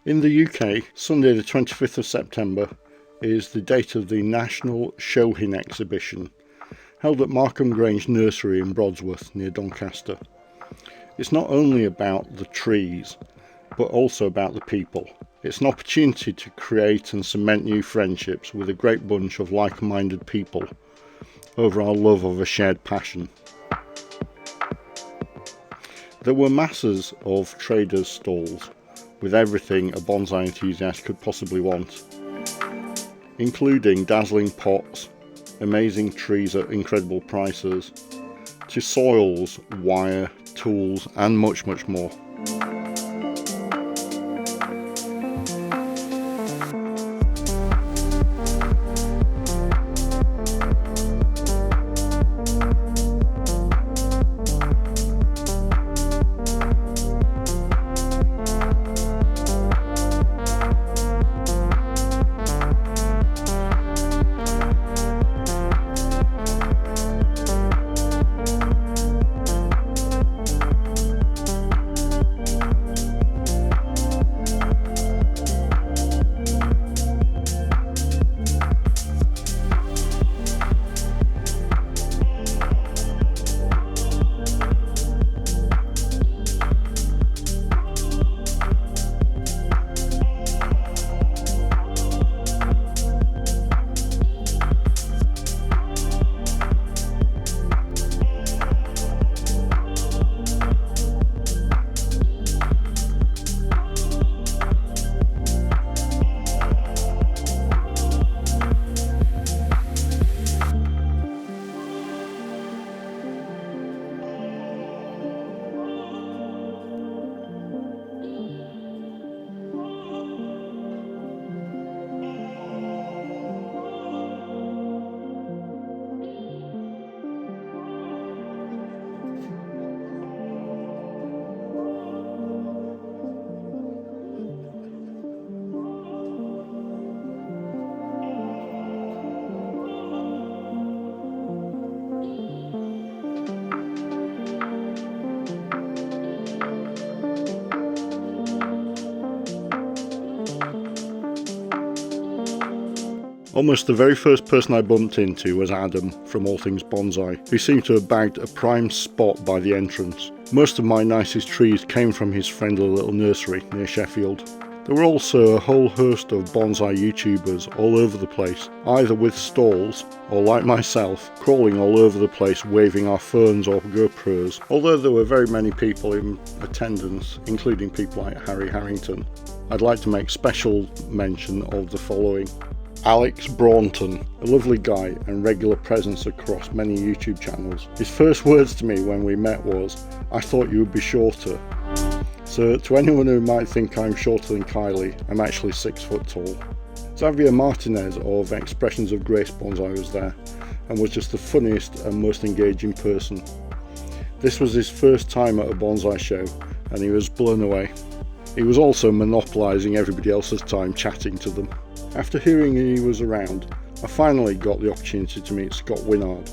In the UK, Sunday the 25th of September is the date of the National Shohin exhibition, held at Markham Grange Nursery in Brodsworth near Doncaster. It's not only about the trees, but also about the people. It's an opportunity to create and cement new friendships with a great bunch of like-minded people over our love of a shared passion. There were masses of traders' stalls with everything a bonsai enthusiast could possibly want, including dazzling pots, amazing trees at incredible prices, to soils, wire, tools and much more. Almost the very first person I bumped into was Adam from All Things Bonsai, who seemed to have bagged a prime spot by the entrance. Most of my nicest trees came from his friendly little nursery near Sheffield. There were also a whole host of bonsai YouTubers all over the place, either with stalls or, like myself, crawling all over the place waving our phones or GoPros, although there were very many people in attendance, including people like Harry Harrington. I'd like to make special mention of the following. Alex Braunton, a lovely guy and regular presence across many YouTube channels. His first words to me when we met was, "I thought you would be shorter." So to anyone who might think I'm shorter than Kylie, I'm actually 6 foot tall. Xavier Martinez of Expressions of Grace Bonsai was there and was just the funniest and most engaging person. This was his first time at a bonsai show and he was blown away. He was also monopolising everybody else's time chatting to them. After hearing he was around, I finally got the opportunity to meet Scott Winard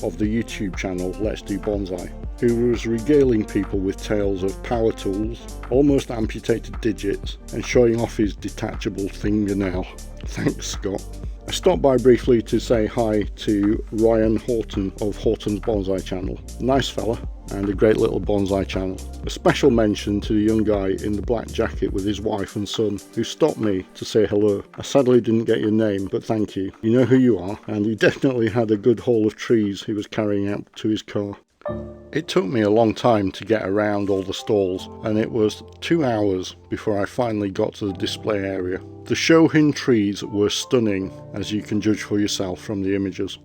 of the YouTube channel Let's Do Bonsai, who was regaling people with tales of power tools, almost amputated digits, and showing off his detachable fingernail. Thanks, Scott. I stopped by briefly to say hi to Ryan Horton of Horton's Bonsai channel. Nice fella and a great little bonsai channel. A special mention to the young guy in the black jacket with his wife and son who stopped me to say hello. I sadly didn't get your name, but thank you. You know who you are, and he definitely had a good haul of trees he was carrying out to his car. It took me a long time to get around all the stalls, and it was 2 hours before I finally got to the display area. The Shohin trees were stunning, as you can judge for yourself from the images.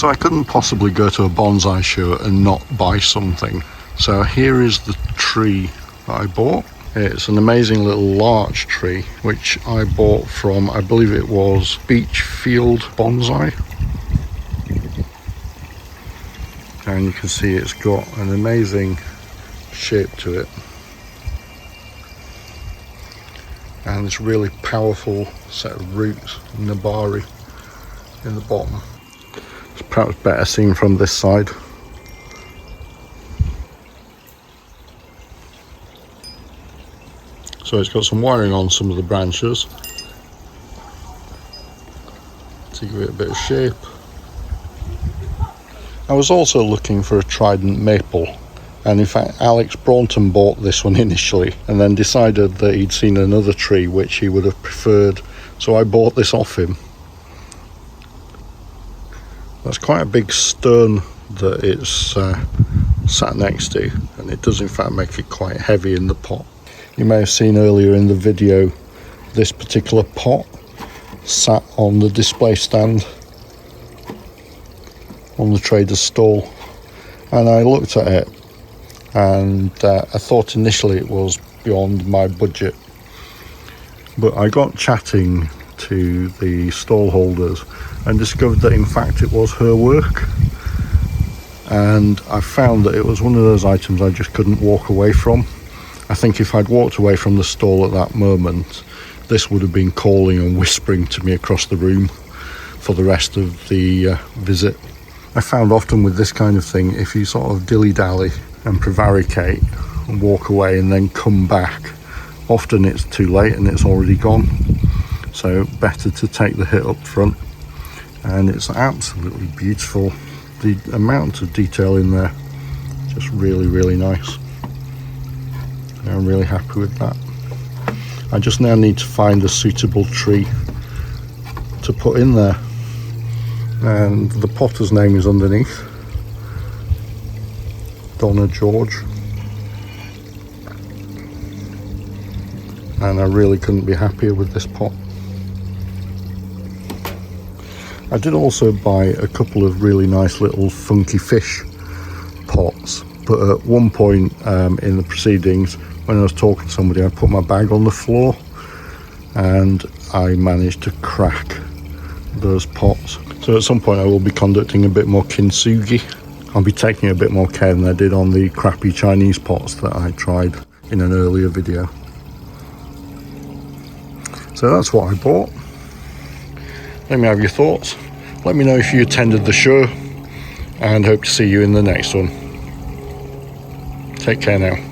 So I couldn't possibly go to a bonsai show and not buy something. So here is the tree that I bought. It's an amazing little larch tree, which I bought from, I believe it was Beachfield Bonsai. And you can see it's got an amazing shape to it. And this really powerful set of roots, nabari, in the bottom. It's perhaps better seen from this side. So it's got some wiring on some of the branches to give it a bit of shape. I was also looking for a trident maple, And in fact, Alex Braunton bought this one initially and then decided that he'd seen another tree which he would have preferred, so I bought this off him. That's quite a big stone that it's sat next to, and it does in fact make it quite heavy in the pot. You may have seen earlier in the video this particular pot sat on the display stand on the trader's stall, and I looked at it and I thought initially it was beyond my budget, but I got chatting to the stall holders and discovered that in fact it was her work, and I found that it was one of those items I just couldn't walk away from. I think if I'd walked away from the stall at that moment, this would have been calling and whispering to me across the room for the rest of the visit. I found often with this kind of thing, if you sort of dilly-dally and prevaricate and walk away and then come back, often it's too late and it's already gone. So better to take the hit up front. And it's absolutely beautiful. The amount of detail in there, just really, really nice. I'm really happy with that. I just now need to find a suitable tree to put in there, and the potter's name is underneath, Donna George, and I really couldn't be happier with this pot. I did also buy a couple of really nice little funky fish pots, but at one point in the proceedings, when I was talking to somebody, I put my bag on the floor and I managed to crack those pots. So at some point I will be conducting a bit more kintsugi. I'll be taking a bit more care than I did on the crappy Chinese pots that I tried in an earlier video. So that's what I bought. Let me have your thoughts. Let me know if you attended the show, and hope to see you in the next one. Take care now.